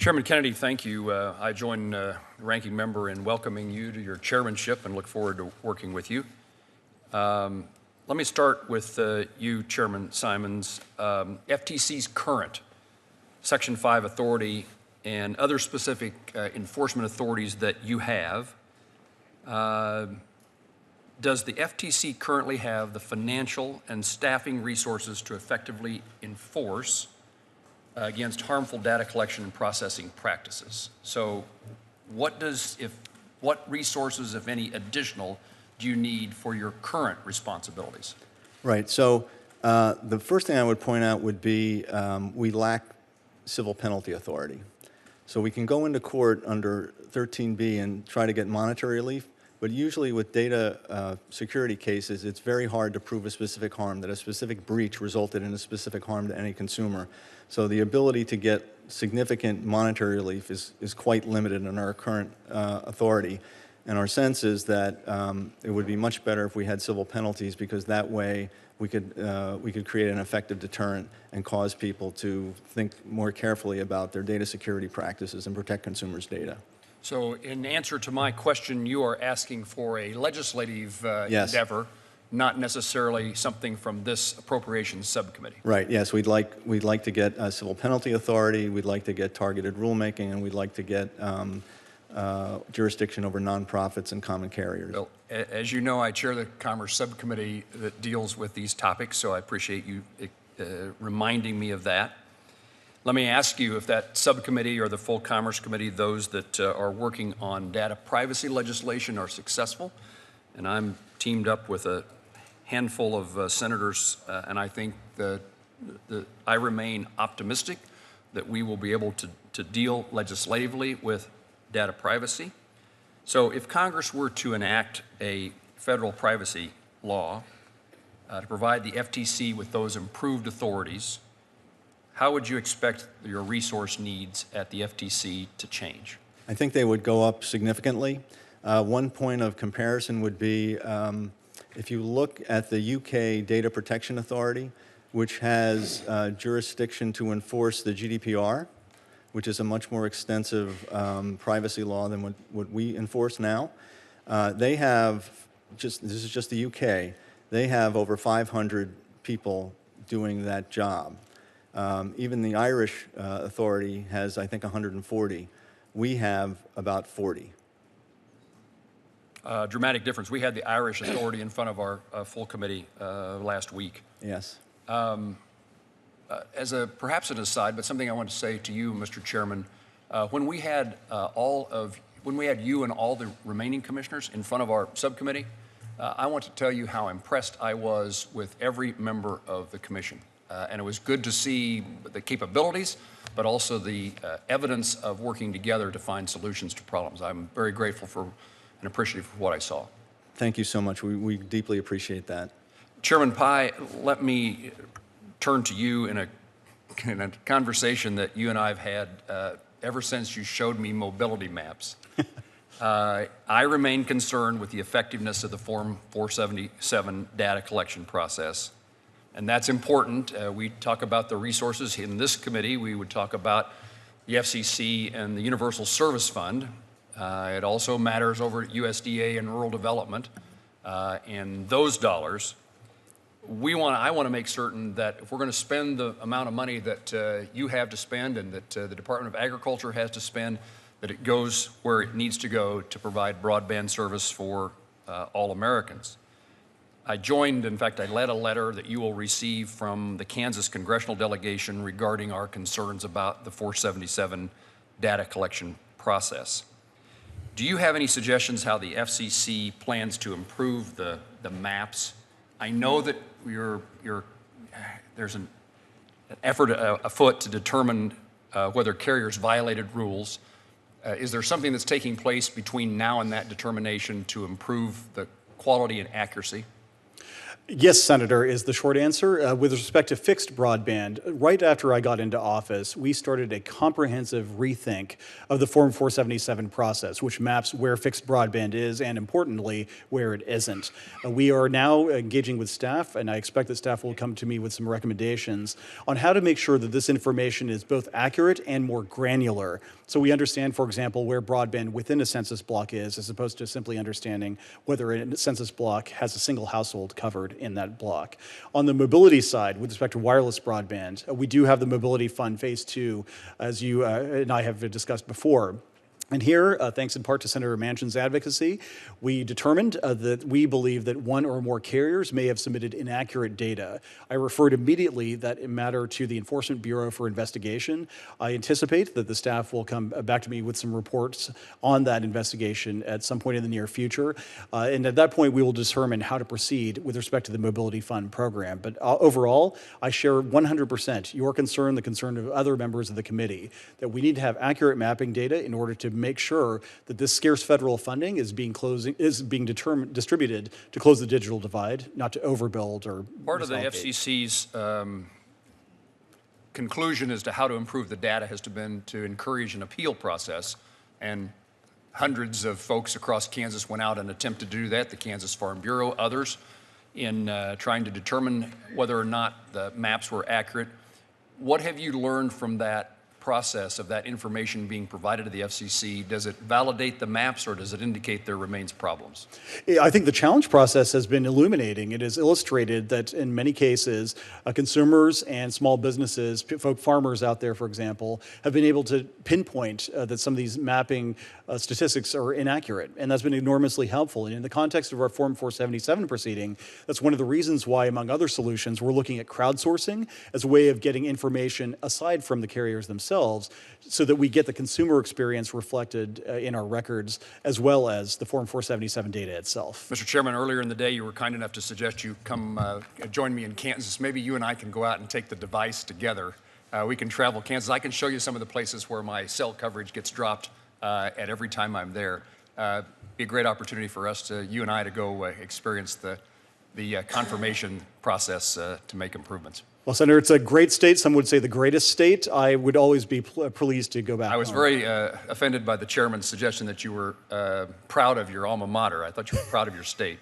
Chairman Kennedy, thank you. I join the ranking member in welcoming you to your chairmanship and look forward to working with you. Let me start with you, Chairman Simons. FTC's current Section 5 authority and other specific enforcement authorities that you have, does the FTC currently have the financial and staffing resources to effectively enforce against harmful data collection and processing practices? So what resources, if any, additional do you need for your current responsibilities? Right. So the first thing I would point out would be we lack civil penalty authority. So we can go into court under 13B and try to get monetary relief, but usually with data security cases, it's very hard to prove a specific harm, that a specific breach resulted in a specific harm to any consumer. So the ability to get significant monetary relief is quite limited in our current authority. And our sense is that it would be much better if we had civil penalties, because that way we could create an effective deterrent and cause people to think more carefully about their data security practices and protect consumers' data. So in answer to my question, you are asking for a legislative Yes. endeavor, not necessarily something from this Appropriations Subcommittee. Right. Yes, we'd like to get civil penalty authority. We'd like to get targeted rulemaking, and we'd like to get jurisdiction over nonprofits and common carriers. Well, as you know, I chair the Commerce Subcommittee that deals with these topics, so I appreciate you reminding me of that. Let me ask you if that subcommittee or the full Commerce Committee, those that are working on data privacy legislation, are successful. And I'm teamed up with a handful of senators, and I think that I remain optimistic that we will be able to deal legislatively with data privacy. So if Congress were to enact a federal privacy law to provide the FTC with those improved authorities, how would you expect your resource needs at the FTC to change? I think they would go up significantly. One point of comparison would be if you look at the UK Data Protection Authority, which has jurisdiction to enforce the GDPR, which is a much more extensive privacy law than what we enforce now. They have, this is just the UK, they have over 500 people doing that job. Even the Irish authority has, I think, 140. We have about 40. Dramatic difference. We had the Irish authority in front of our full committee last week. Yes. As perhaps an aside, but something I want to say to you, Mr. Chairman, when we had you and all the remaining commissioners in front of our subcommittee, I want to tell you how impressed I was with every member of the commission. And it was good to see the capabilities, but also the evidence of working together to find solutions to problems. I'm very grateful for and appreciative for what I saw. Thank you so much. We deeply appreciate that. Chairman Pai, let me turn to you in a conversation that you and I have had ever since you showed me mobility maps. I remain concerned with the effectiveness of the Form 477 data collection process. And that's important. We talk about the resources in this committee. We would talk about the FCC and the Universal Service Fund. It also matters over at USDA and rural development. And those dollars, I want to make certain that if we're going to spend the amount of money that you have to spend and that the Department of Agriculture has to spend, that it goes where it needs to go to provide broadband service for all Americans. I led a letter that you will receive from the Kansas congressional delegation regarding our concerns about the 477 data collection process. Do you have any suggestions how the FCC plans to improve the maps? I know that there's an effort afoot to determine whether carriers violated rules. Is there something that's taking place between now and that determination to improve the quality and accuracy? Yes, Senator, is the short answer. With respect to fixed broadband, right after I got into office, we started a comprehensive rethink of the Form 477 process, which maps where fixed broadband is and, importantly, where it isn't. We are now engaging with staff, and I expect that staff will come to me with some recommendations on how to make sure that this information is both accurate and more granular. So we understand, for example, where broadband within a census block is, as opposed to simply understanding whether a census block has a single household covered in that block. On the mobility side, with respect to wireless broadband, we do have the Mobility Fund Phase 2, as you and I have discussed before. And here, thanks in part to Senator Manchin's advocacy, we determined that we believe that one or more carriers may have submitted inaccurate data. I referred immediately that matter to the Enforcement Bureau for investigation. I anticipate that the staff will come back to me with some reports on that investigation at some point in the near future. And at that point, we will determine how to proceed with respect to the Mobility Fund program. But overall, I share 100% your concern, the concern of other members of the committee, that we need to have accurate mapping data in order to make sure that this scarce federal funding is being distributed to close the digital divide, not to overbuild or Part of the consolidate. FCC's conclusion as to how to improve the data has been to encourage an appeal process, and hundreds of folks across Kansas went out and attempted to do that, the Kansas Farm Bureau, others, in trying to determine whether or not the maps were accurate. What have you learned from that process of that information being provided to the FCC? Does it validate the maps, or does it indicate there remains problems? I think the challenge process has been illuminating. It has illustrated that in many cases, consumers and small businesses, farmers out there, for example, have been able to pinpoint that some of these mapping statistics are inaccurate, and that's been enormously helpful. And in the context of our Form 477 proceeding, that's one of the reasons why, among other solutions, we're looking at crowdsourcing as a way of getting information aside from the carriers themselves, so that we get the consumer experience reflected in our records, as well as the Form 477 data itself. Mr. Chairman, earlier in the day, you were kind enough to suggest you come join me in Kansas. Maybe you and I can go out and take the device together. We can travel Kansas. I can show you some of the places where my cell coverage gets dropped at every time I'm there. Be a great opportunity for us you and I to go experience the confirmation process to make improvements. Well, Senator, it's a great state. Some would say the greatest state. I would always be pleased to go back. I was very offended by the chairman's suggestion that you were proud of your alma mater. I thought you were proud of your state.